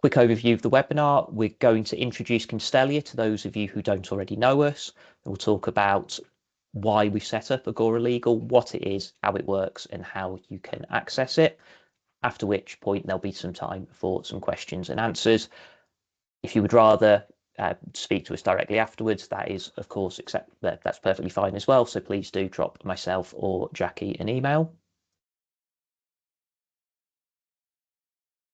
Quick overview of the webinar. We're going to introduce Constellia to those of you who don't already know us. We'll talk about why we set up Agora Legal, what it is, how it works, and how you can access it. After which point there'll be some time for some questions and answers. If you would rather speak to us directly afterwards, that is, of course, that's perfectly fine as well. So please do drop myself or Jackie an email.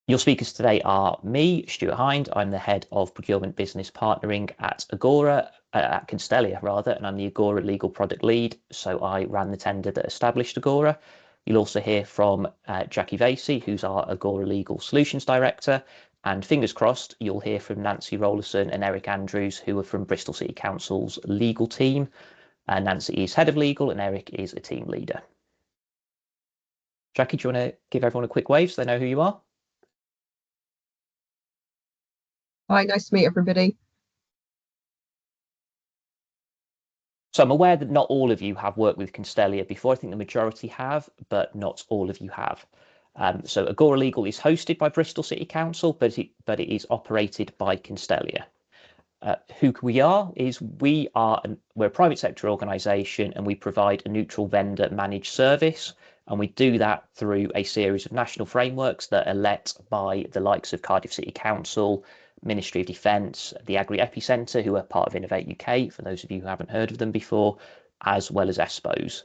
Your speakers today are me, Stuart Hind. I'm the head of procurement business partnering at Agora, at Constellia rather, and I'm the Agora legal product lead. So I ran the tender that established Agora. You'll also hear from Jackie Vasey, who's our Agora legal solutions director. And fingers crossed, you'll hear from Nancy Rollerson and Eric Andrews, who are from Bristol City Council's legal team. Nancy is head of legal and Eric is a team leader. Jackie, do you want to give everyone a quick wave so they know who you are? Hi, nice to meet everybody. So I'm aware that not all of you have worked with Constellia before. I think the majority have, but not all of you have. So Agora Legal is hosted by Bristol City Council, but it is operated by Constellia. Who we are is we're a private sector organisation and we provide a neutral vendor managed service. And we do that through a series of national frameworks that are let by the likes of Cardiff City Council, Ministry of Defence, the Agri Epicentre, who are part of Innovate UK, for those of you who haven't heard of them before, as well as ESPOs.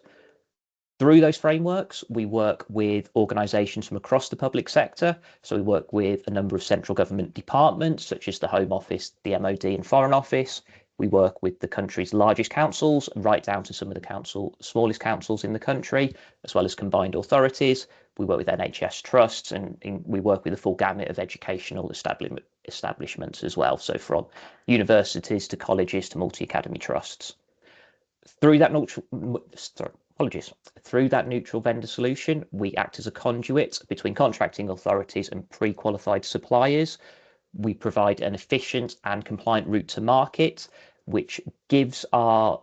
Through those frameworks, we work with organisations from across the public sector. So we work with a number of central government departments, such as the Home Office, the MOD and Foreign Office. We work with the country's largest councils, right down to some of the smallest councils in the country, as well as combined authorities. We work with NHS trusts, and we work with a full gamut of educational establishments as well. So from universities to colleges to multi-academy trusts. Through that neutral vendor solution, we act as a conduit between contracting authorities and pre-qualified suppliers. We provide an efficient and compliant route to market, which gives our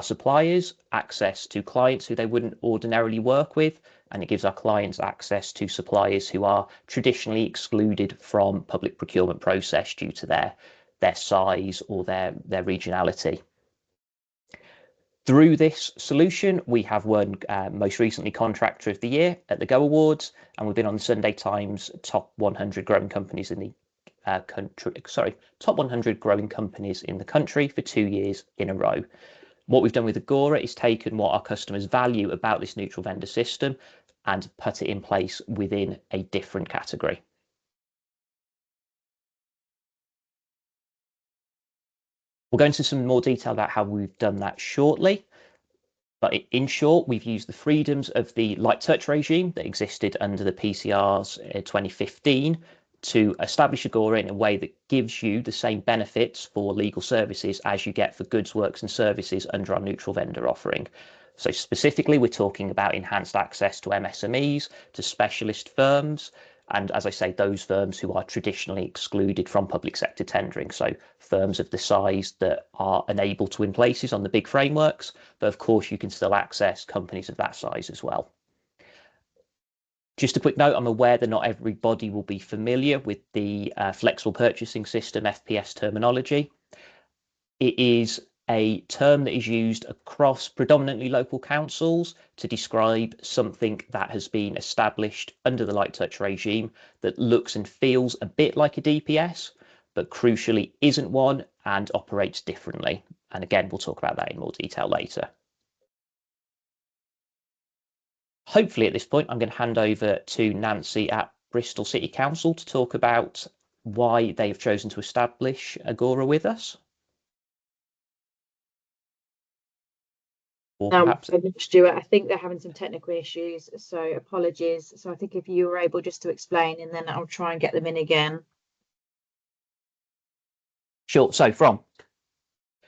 suppliers access to clients who they wouldn't ordinarily work with, and it gives our clients access to suppliers who are traditionally excluded from public procurement process due to their size or their regionality. Through this solution, we have won most recently Contractor of the Year at the Go Awards, and we've been on the Sunday Times top 100 growing companies in the top 100 growing companies in the country for 2 years in a row. What we've done with Agora is taken what our customers value about this neutral vendor system and put it in place within a different category. We'll go into some more detail about how we've done that shortly. But in short, we've used the freedoms of the light touch regime that existed under the PCRs in 2015 to establish Agora in a way that gives you the same benefits for legal services as you get for goods, works and services under our neutral vendor offering. So specifically, we're talking about enhanced access to MSMEs, to specialist firms, and as I say, those firms who are traditionally excluded from public sector tendering. So firms of the size that are unable to win places on the big frameworks, but of course you can still access companies of that size as well. Just a quick note, I'm aware that not everybody will be familiar with the flexible purchasing system, FPS terminology. It is a term that is used across predominantly local councils to describe something that has been established under the light touch regime that looks and feels a bit like a DPS, but crucially isn't one and operates differently. And again, we'll talk about that in more detail later. Hopefully at this point, I'm going to hand over to Nancy at Bristol City Council to talk about why they have chosen to establish Agora with us. Or perhaps Stuart, I think they're having some technical issues, so apologies. So I think if you were able just to explain, and then I'll try and get them in again. Sure. So from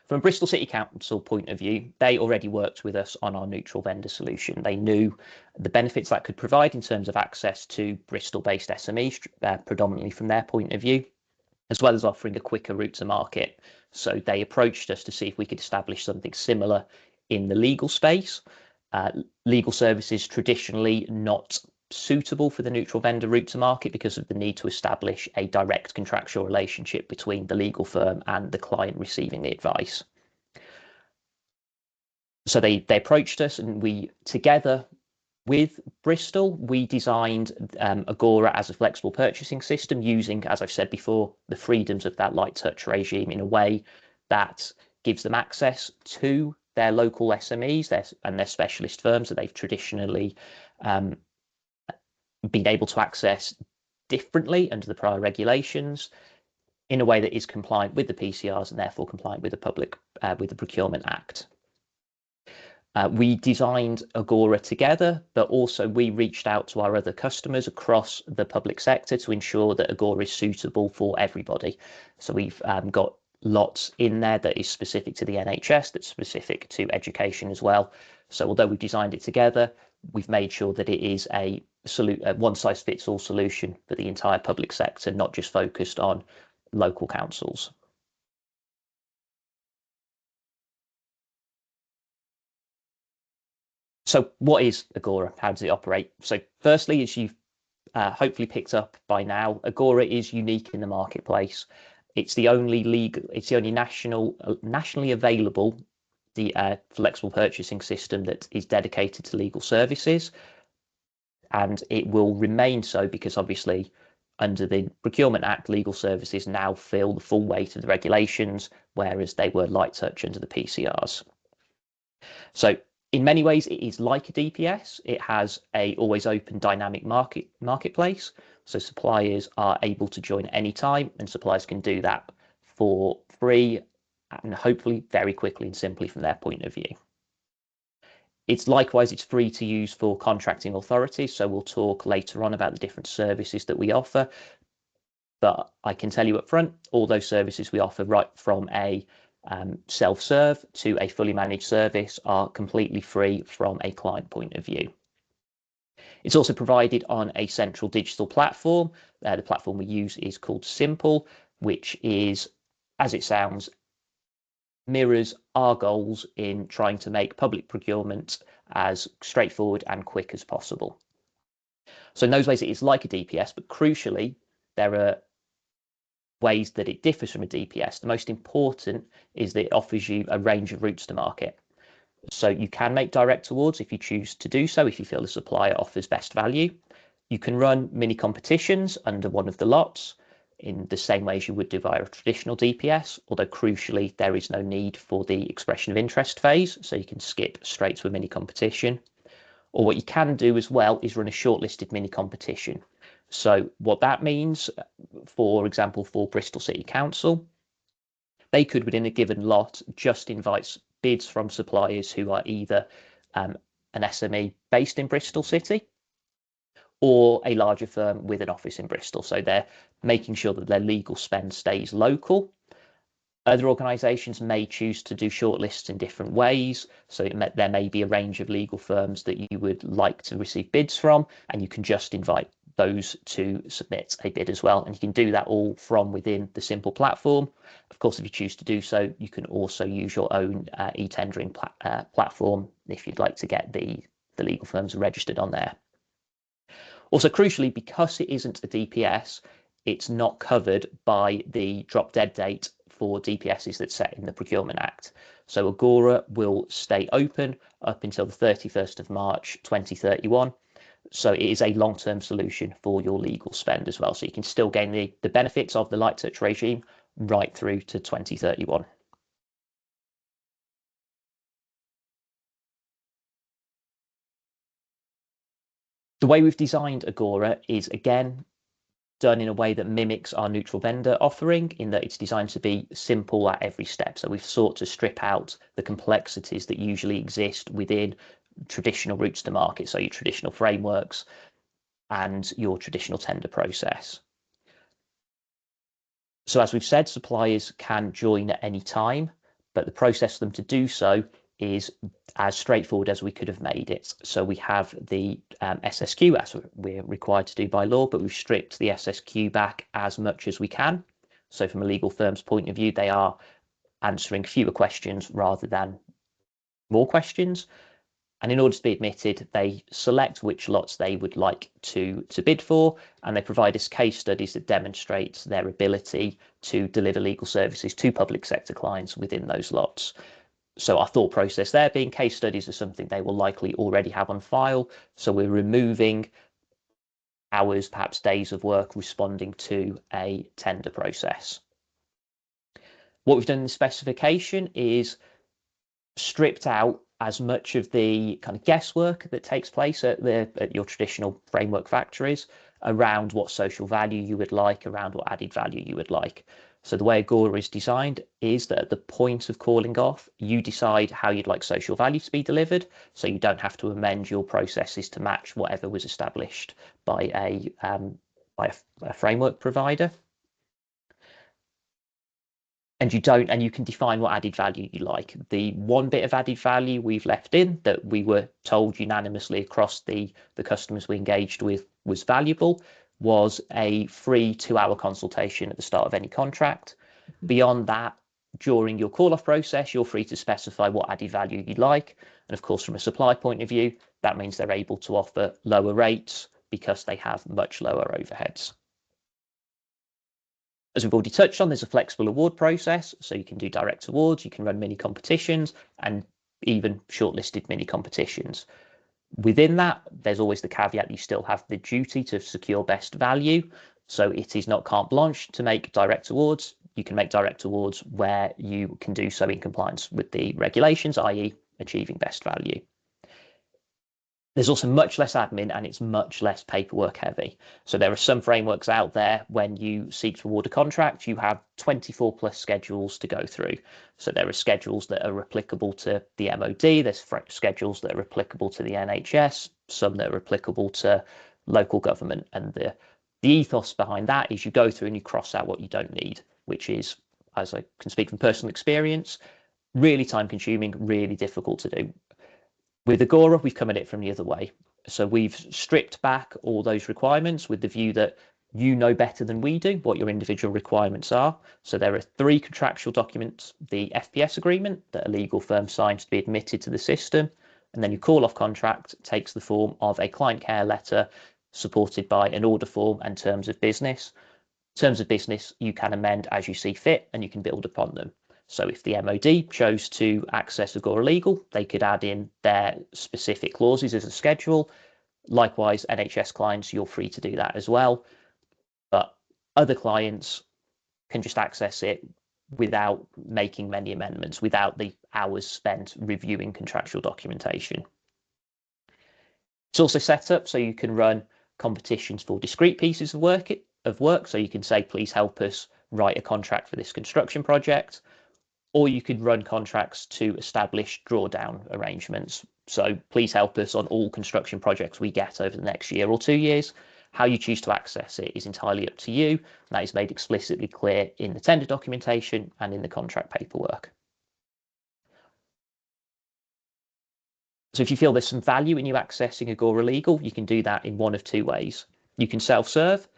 Bristol City Council point of view, they already worked with us on our neutral vendor solution. They knew the benefits that could provide in terms of access to Bristol-based SMEs, predominantly from their point of view, as well as offering a quicker route to market. So they approached us to see if we could establish something similar in the legal space. Legal services traditionally not suitable for the neutral vendor route to market because of the need to establish a direct contractual relationship between the legal firm and the client receiving the advice. So they approached us, and we, together with Bristol, we designed Agora as a flexible purchasing system using, as I've said before, the freedoms of that light touch regime in a way that gives them access to their local SMEs and their specialist firms that they've traditionally been able to access differently under the prior regulations in a way that is compliant with the PCRs and therefore compliant with the Procurement Act. We designed Agora together, but also we reached out to our other customers across the public sector to ensure that Agora is suitable for everybody. So we've got lots in there that is specific to the NHS, that's specific to education as well. So although we've designed it together, we've made sure that it is a one-size-fits-all solution for the entire public sector, not just focused on local councils. So what is Agora? How does it operate? So firstly, as you've hopefully picked up by now, Agora is unique in the marketplace. It's the only nationally available flexible purchasing system that is dedicated to legal services. And it will remain so because obviously under the Procurement Act, legal services now feel the full weight of the regulations, whereas they were light touch under the PCRs. So in many ways, it is like a DPS. It has a always open dynamic marketplace. So suppliers are able to join at any time, and suppliers can do that for free and hopefully very quickly and simply from their point of view. It's free to use for contracting authorities. So we'll talk later on about the different services that we offer. But I can tell you up front, all those services we offer, right from a self-serve to a fully managed service, are completely free from a client point of view. It's also provided on a central digital platform. The platform we use is called Simple, which is, as it sounds, mirrors our goals in trying to make public procurement as straightforward and quick as possible. So in those ways, it is like a DPS, but crucially, there are ways that it differs from a DPS. The most important is that it offers you a range of routes to market. So you can make direct awards if you choose to do so, if you feel the supplier offers best value. You can run mini competitions under one of the lots in the same way as you would do via a traditional DPS, although crucially, there is no need for the expression of interest phase, so you can skip straight to a mini competition. Or what you can do as well is run a shortlisted mini competition. So what that means, for example, for Bristol City Council, they could, within a given lot, just invite bids from suppliers who are either an SME based in Bristol City or a larger firm with an office in Bristol. So they're making sure that their legal spend stays local. Other organisations may choose to do shortlists in different ways. So there may be a range of legal firms that you would like to receive bids from, and you can just invite those to submit a bid as well. And you can do that all from within the Simple platform. Of course, if you choose to do so, you can also use your own e-tendering platform if you'd like to get the legal firms registered on there. Also, crucially, because it isn't a DPS, it's not covered by the drop dead date for DPSs that's set in the Procurement Act. So Agora will stay open up until the 31st of March 2031. So it is a long-term solution for your legal spend as well. So you can still gain the benefits of the light touch regime right through to 2031. The way we've designed Agora is, again, done in a way that mimics our neutral vendor offering, in that it's designed to be simple at every step. So we've sought to strip out the complexities that usually exist within traditional routes to market, so your traditional frameworks and your traditional tender process. So as we've said, suppliers can join at any time, but the process for them to do so is as straightforward as we could have made it. So we have the SSQ, as we're required to do by law, but we've stripped the SSQ back as much as we can. So from a legal firm's point of view, they are answering fewer questions rather than more questions. And in order to be admitted, they select which lots they would like to bid for, and they provide us case studies that demonstrate their ability to deliver legal services to public sector clients within those lots. So our thought process there being case studies are something they will likely already have on file. So we're removing hours, perhaps days of work responding to a tender process. What we've done in the specification is stripped out as much of the kind of guesswork that takes place at your traditional framework factories around what social value you would like, around what added value you would like. So the way Agora is designed is that at the point of calling off, you decide how you'd like social value to be delivered, so you don't have to amend your processes to match whatever was established by a framework provider. And you can define what added value you like. The one bit of added value we've left in that we were told unanimously across the customers we engaged with was valuable was a free 2-hour consultation at the start of any contract. Beyond that, during your call-off process, you're free to specify what added value you like. And of course, from a supply point of view, that means they're able to offer lower rates because they have much lower overheads. As we've already touched on, there's a flexible award process, so you can do direct awards, you can run mini competitions, and even shortlisted mini competitions. Within that, there's always the caveat that you still have the duty to secure best value. So it is not carte blanche to make direct awards. You can make direct awards where you can do so in compliance with the regulations, i.e. achieving best value. There's also much less admin and it's much less paperwork heavy. So there are some frameworks out there when you seek to award a contract, you have 24 plus schedules to go through. So there are schedules that are applicable to the MOD, there's schedules that are applicable to the NHS, some that are applicable to local government. And the ethos behind that is you go through and you cross out what you don't need, which is, as I can speak from personal experience, really time consuming, really difficult to do. With Agora, we've come at it from the other way. So we've stripped back all those requirements with the view that you know better than we do what your individual requirements are. So there are 3 contractual documents: the FPS agreement that a legal firm signs to be admitted to the system, and then your call-off contract takes the form of a client care letter supported by an order form and terms of business. Terms of business you can amend as you see fit and you can build upon them. So if the MOD chose to access Agora Legal, they could add in their specific clauses as a schedule. Likewise, NHS clients, you're free to do that as well. But other clients can just access it without making many amendments, without the hours spent reviewing contractual documentation. It's also set up so you can run competitions for discrete pieces of work. So you can say, please help us write a contract for this construction project. Or you could run contracts to establish drawdown arrangements. So please help us on all construction projects we get over the next year or 2 years. How you choose to access it is entirely up to you. That is made explicitly clear in the tender documentation and in the contract paperwork. So if you feel there's some value in you accessing Agora Legal, you can do that in one of 2 ways. You can self-serve.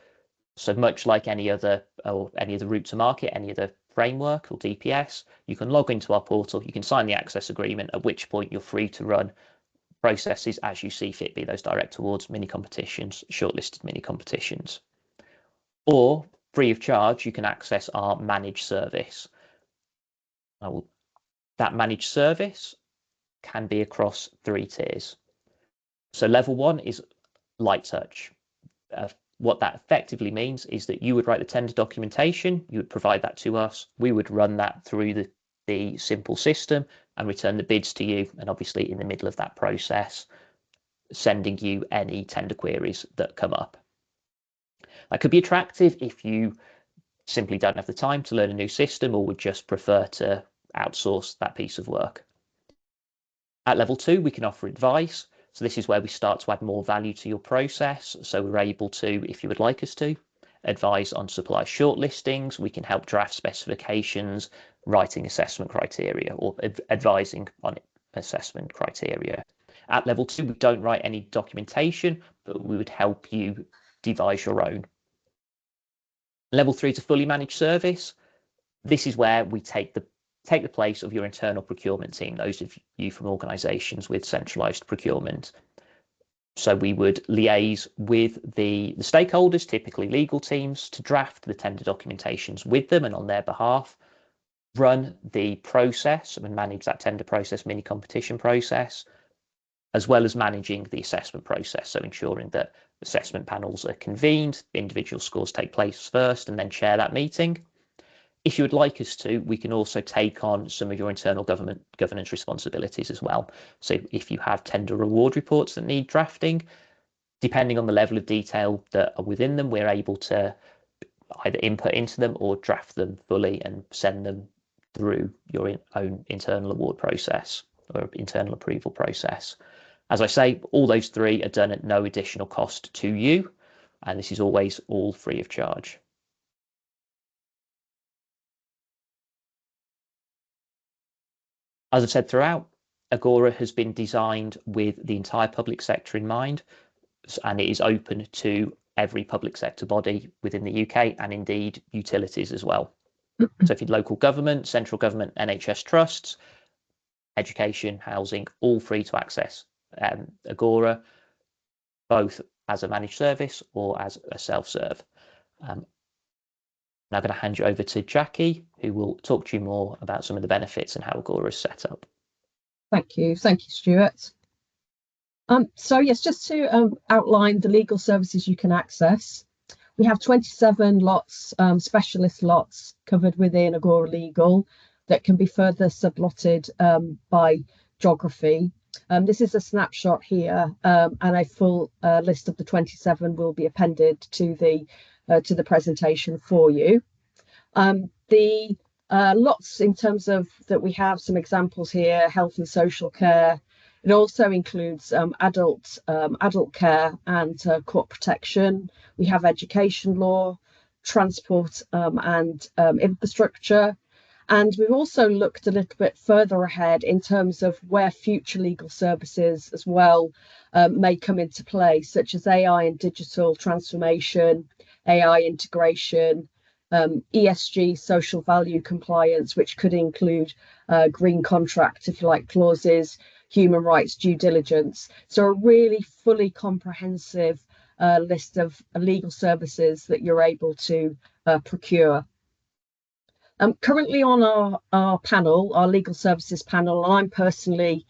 So much like any other route to market, any other framework or DPS, you can log into our portal, you can sign the access agreement, at which point you're free to run processes as you see fit, be those direct awards, mini competitions, shortlisted mini competitions. Or free of charge, you can access our managed service. That managed service can be across 3 tiers. So level 1 is light touch. What that effectively means is that you would write the tender documentation, you would provide that to us, we would run that through the simple system and return the bids to you, and obviously in the middle of that process, sending you any tender queries that come up. That could be attractive if you simply don't have the time to learn a new system or would just prefer to outsource that piece of work. At level 2, we can offer advice. So this is where we start to add more value to your process. So we're able to, if you would like us to, advise on supplier shortlistings. We can help draft specifications, writing assessment criteria, or advising on assessment criteria. At level 2, we don't write any documentation, but we would help you devise your own. Level 3 is a fully managed service. This is where we take the take the place of your internal procurement team, those of you from organisations with centralised procurement. So we would liaise with the stakeholders, typically legal teams, to draft the tender documentations with them and on their behalf, run the process and manage that tender process, mini competition process, as well as managing the assessment process. So ensuring that assessment panels are convened, individual scores take place first, and then chair that meeting. If you would like us to, we can also take on some of your internal governance responsibilities as well. So if you have tender award reports that need drafting, depending on the level of detail that are within them, we're able to either input into them or draft them fully and send them through your own internal award process or internal approval process. As I say, all those three are done at no additional cost to you, and this is always all free of charge. As I've said throughout, Agora has been designed with the entire public sector in mind, and it is open to every public sector body within the UK and indeed utilities as well. So if you're local government, central government, NHS trusts, education, housing, all free to access Agora, both as a managed service or as a self-serve. Now I'm going to hand you over to Jackie, who will talk to you more about some of the benefits and how Agora is set up. Thank you, Stuart. So yes, just to outline the legal services you can access. We have 27 lots, specialist lots covered within Agora Legal that can be further sublotted by geography. This is a snapshot here, and a full list of the 27 will be appended to the presentation for you. The lots in terms of that we have some examples here: health and social care. It also includes adult care and court protection. We have education law, transport and infrastructure. And we've also looked a little bit further ahead in terms of where future legal services as well may come into play, such as AI and digital transformation, AI integration, ESG, social value compliance, which could include green contract, if you like, clauses, human rights due diligence. So a really fully comprehensive list of legal services that you're able to procure. Currently on our panel, our legal services panel, I'm personally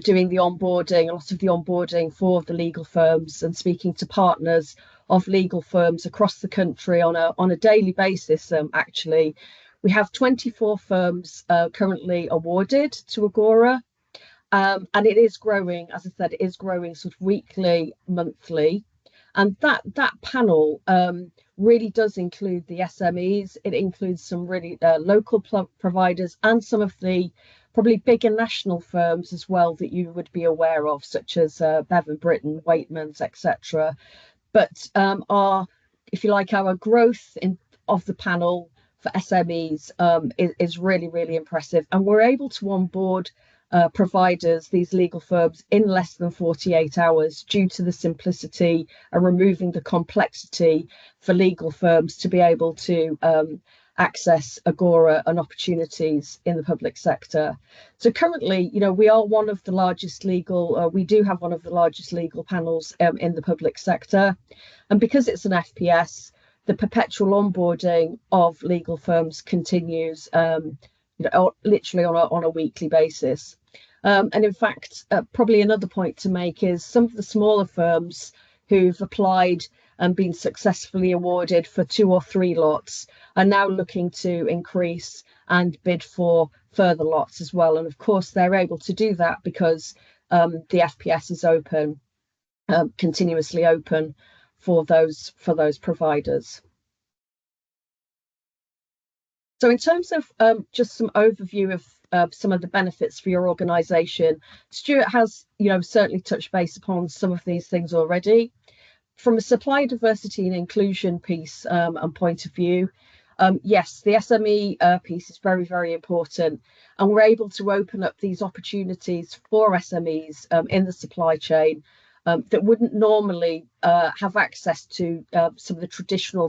doing the onboarding, a lot of the onboarding for the legal firms and speaking to partners of legal firms across the country on a daily basis. Actually, we have 24 firms currently awarded to Agora, and it is growing. As I said, it is growing sort of weekly, monthly, and that panel really does include the SMEs. It includes some really local providers and some of the probably bigger national firms as well that you would be aware of, such as Bevan Britton, Waitmans, etc. But if you like, our growth of the panel for SMEs is really, really impressive. And we're able to onboard providers, these legal firms, in less than 48 hours due to the simplicity and removing the complexity for legal firms to be able to access Agora and opportunities in the public sector. So currently, we are one of the largest legal, we do have one of the largest legal panels in the public sector. And because it's an FPS, the perpetual onboarding of legal firms continues literally on a weekly basis. And in fact, probably another point to make is some of the smaller firms who've applied and been successfully awarded for 2 or 3 lots are now looking to increase and bid for further lots as well. And of course, they're able to do that because the FPS is open, continuously open for those providers. So in terms of just some overview of some of the benefits for your organisation, Stuart has, certainly touched base upon some of these things already. From a supply diversity and inclusion piece and point of view, yes, the SME piece is very, very important, and we're able to open up these opportunities for SMEs in the supply chain that wouldn't normally have access to some of the traditional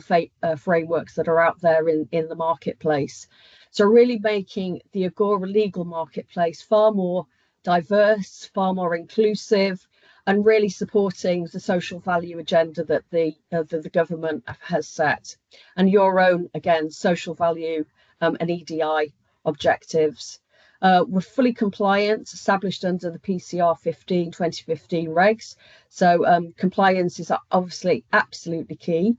frameworks that are out there in the marketplace. So really making the Agora Legal marketplace far more diverse, far more inclusive, and really supporting the social value agenda that the government has set, and your own, again, social value and EDI objectives. We're fully compliant, established under the PCR 2015 regs. So compliance is obviously absolutely key.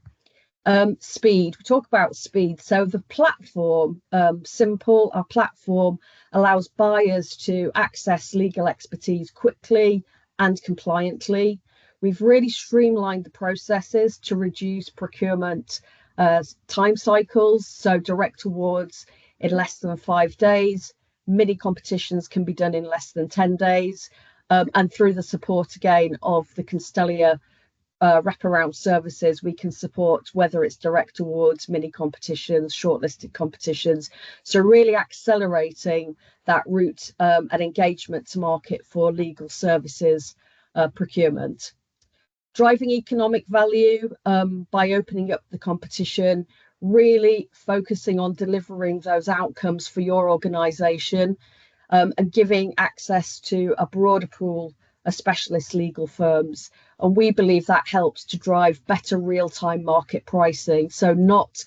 Speed, we talk about speed. So the platform, Simple, our platform allows buyers to access legal expertise quickly and compliantly. We've really streamlined the processes to reduce procurement time cycles. So direct awards in less than 5 days. Mini competitions can be done in less than 10 days. And through the support again of the Constellia wraparound services, we can support whether it's direct awards, mini competitions, shortlisted competitions. So really accelerating that route and engagement to market for legal services procurement. Driving economic value by opening up the competition, really focusing on delivering those outcomes for your organisation and giving access to a broader pool of specialist legal firms. And we believe that helps to drive better real-time market pricing. So not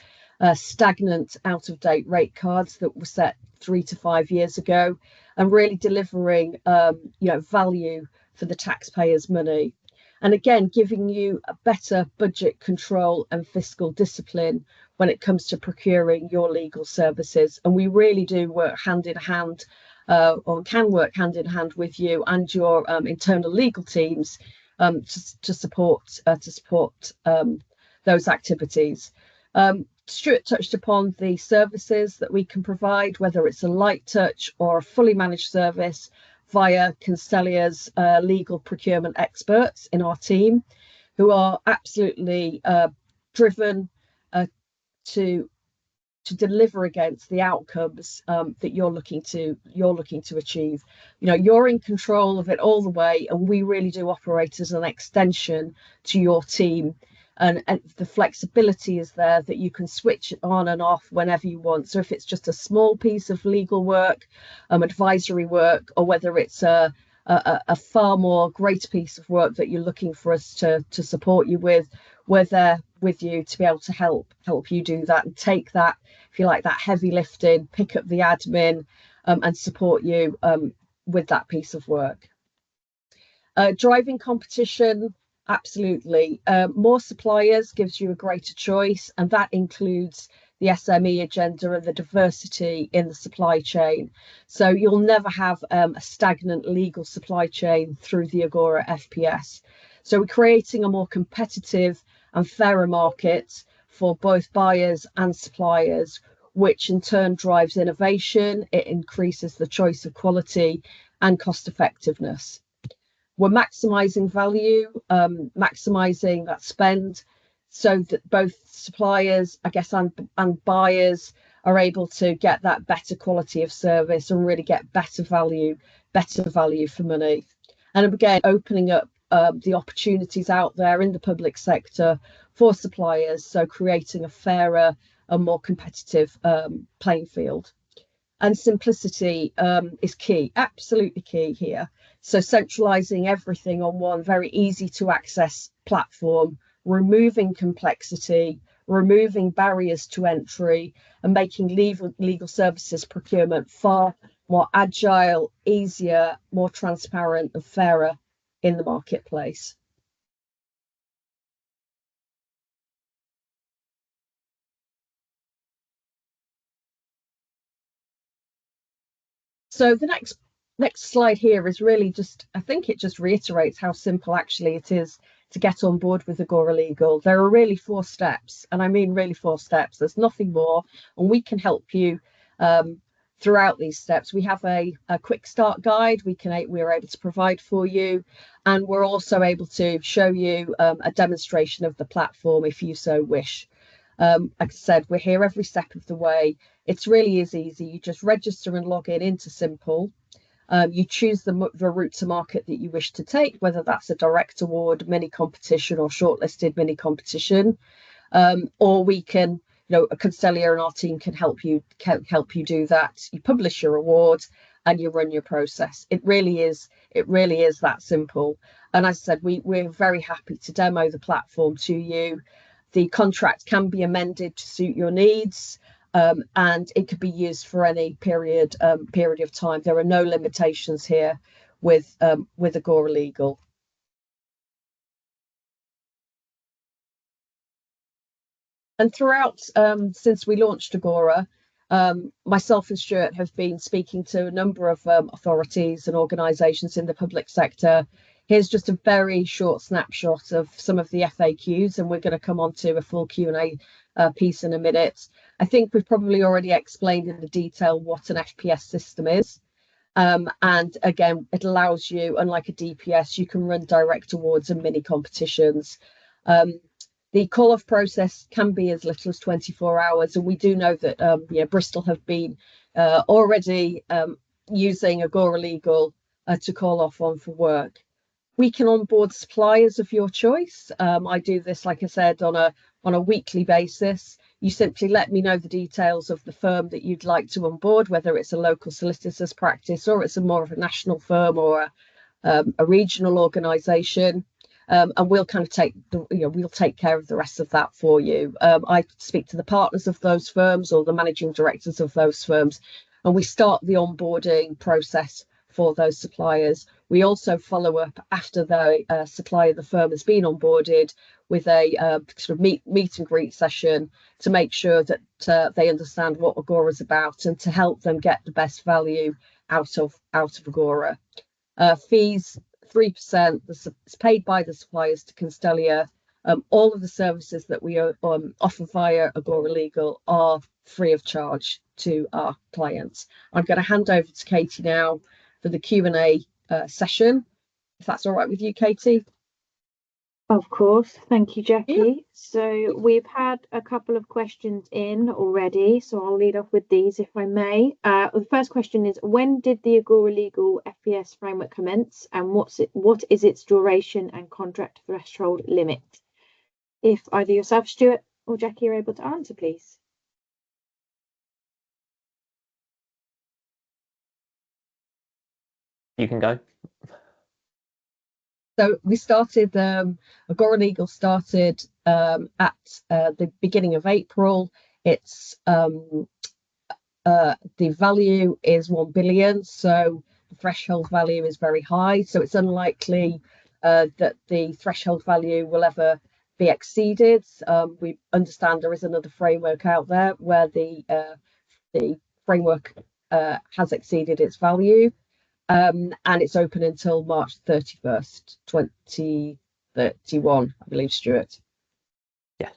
stagnant, out-of-date rate cards that were set 3 to 5 years ago, and really delivering value for the taxpayers' money. And again, giving you a better budget control and fiscal discipline when it comes to procuring your legal services. And we really do work hand in hand, or can work hand in hand with you and your internal legal teams to support those activities. Stuart touched upon the services that we can provide, whether it's a light touch or a fully managed service via Constellia's legal procurement experts in our team, who are absolutely driven to deliver against the outcomes that you're looking to achieve. You're in control of it all the way, and we really do operate as an extension to your team. And the flexibility is there that you can switch it on and off whenever you want. So if it's just a small piece of legal work, advisory work, or whether it's a far more greater piece of work that you're looking for us to support you with, we're there with you to be able to help you do that and take that, if you like, that heavy lifting, pick up the admin and support you with that piece of work. Driving competition, absolutely. More suppliers gives you a greater choice, and that includes the SME agenda and the diversity in the supply chain. So you'll never have a stagnant legal supply chain through the Agora FPS. So we're creating a more competitive and fairer market for both buyers and suppliers, which in turn drives innovation. It increases the choice of quality and cost effectiveness. We're maximising value, maximising that spend, so that both suppliers, I guess, and buyers are able to get that better quality of service and really get better value for money. And again, opening up the opportunities out there in the public sector for suppliers, so creating a fairer and more competitive playing field. And simplicity is key, absolutely key here. So centralising everything on one very easy to access platform, removing complexity, removing barriers to entry, and making legal services procurement far more agile, easier, more transparent and fairer in the marketplace. So the next slide here is really just, I think it just reiterates how simple actually it is to get on board with Agora Legal. There are really 4 steps, and I mean really 4 steps. There's nothing more, and we can help you throughout these steps. We have a quick start guide we're able to provide for you, and we're also able to show you a demonstration of the platform if you so wish. Like I said, we're here every step of the way. It's really is easy. You just register and log in into Simple. You choose the route to market that you wish to take, whether that's a direct award, mini competition, or shortlisted mini competition. Or we can Constellia and our team can help you do that. You publish your award and you run your process. It really is that simple. And as I said, we're very happy to demo the platform to you. The contract can be amended to suit your needs, and it could be used for any period of time. There are no limitations here with Agora Legal. And throughout, since we launched Agora, myself and Stuart have been speaking to a number of authorities and organisations in the public sector. Here's just a very short snapshot of some of the FAQs, and we're going to come on to a full Q&A piece in a minute. I think we've probably already explained in the detail what an FPS system is. And again, it allows you, unlike a DPS, you can run direct awards and mini competitions. The call-off process can be as little as 24 hours, and we do know that Bristol have been already using Agora Legal to call off on for work. We can onboard suppliers of your choice. I do this, like I said, on a weekly basis. You simply let me know the details of the firm that you'd like to onboard, whether it's a local solicitor's practice or it's more of a national firm or a regional organisation. And we'll kind of we'll take care of the rest of that for you. I speak to the partners of those firms or the managing directors of those firms, and we start the onboarding process for those suppliers. We also follow up after the supplier, the firm, has been onboarded with a sort of meet and greet session to make sure that they understand what Agora is about and to help them get the best value out of Agora. Fees 3%. It's paid by the suppliers to Constellia. All of the services that we offer via Agora Legal are free of charge to our clients. I'm going to hand over to Katie now for the Q&A session, if that's all right with you, Katie. Of course. Thank you, Jackie. Yeah. So we've had a couple of questions in already, so I'll lead off with these if I may. The first question is, when did the Agora Legal FPS framework commence, and what is its duration and contract threshold limit? If either yourself, Stuart, or Jackie are able to answer, please. You can go. So we started, Agora Legal started at the beginning of April. It's the value is 1 billion, so the threshold value is very high. So it's unlikely that the threshold value will ever be exceeded. We understand there is another framework out there where the framework has exceeded its value. And it's open until March 31st, 2031, I believe, Stuart. Yes.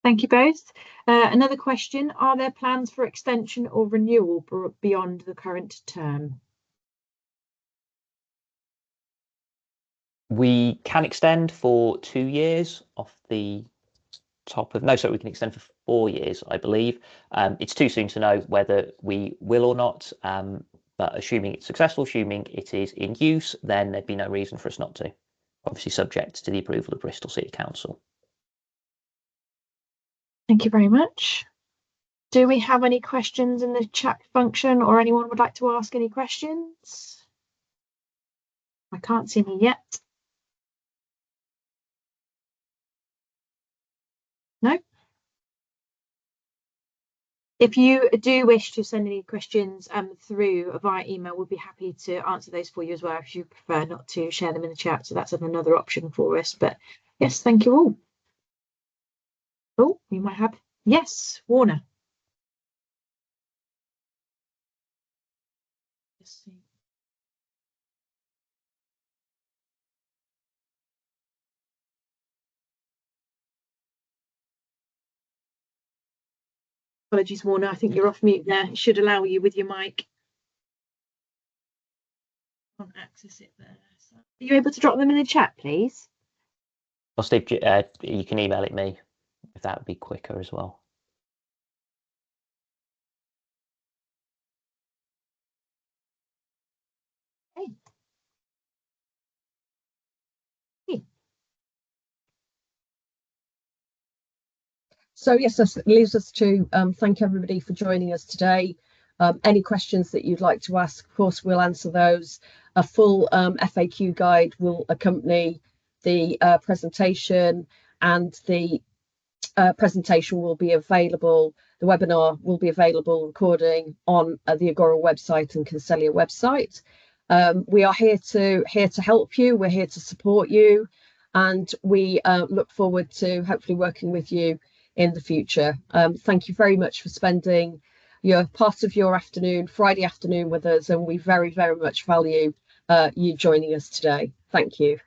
Thank you both. Another question, are there plans for extension or renewal beyond the current term? We can extend for 2 years off the top of, we can extend for 4 years, I believe. It's too soon to know whether we will or not, but assuming it's successful, assuming it is in use, then there'd be no reason for us not to. Obviously subject to the approval of Bristol City Council. Thank you very much. Do we have any questions in the chat function, or anyone would like to ask any questions? I can't see any yet. No? If you do wish to send any questions through via email, we'll be happy to answer those for you as well if you prefer not to share them in the chat. So that's another option for us. But yes, thank you all. Oh, we might have, yes, Warner. Let's see. Apologies, Warner. I think you're off mute there. It should allow you with your mic. Can't access it there. So. Are you able to drop them in the chat, please? Or Steve, you can email it me if that would be quicker as well. Hey. So yes, this leaves us to thank everybody for joining us today. Any questions that you'd like to ask, of course, we'll answer those. A full FAQ guide will accompany the presentation, and the presentation will be available. The webinar will be available recording on the Agora website and Constellia website. We are here to help you. We're here to support you, and we look forward to hopefully working with you in the future. Thank you very much for spending your part of your afternoon, Friday afternoon, with us, and we very, very much value you joining us today. Thank you.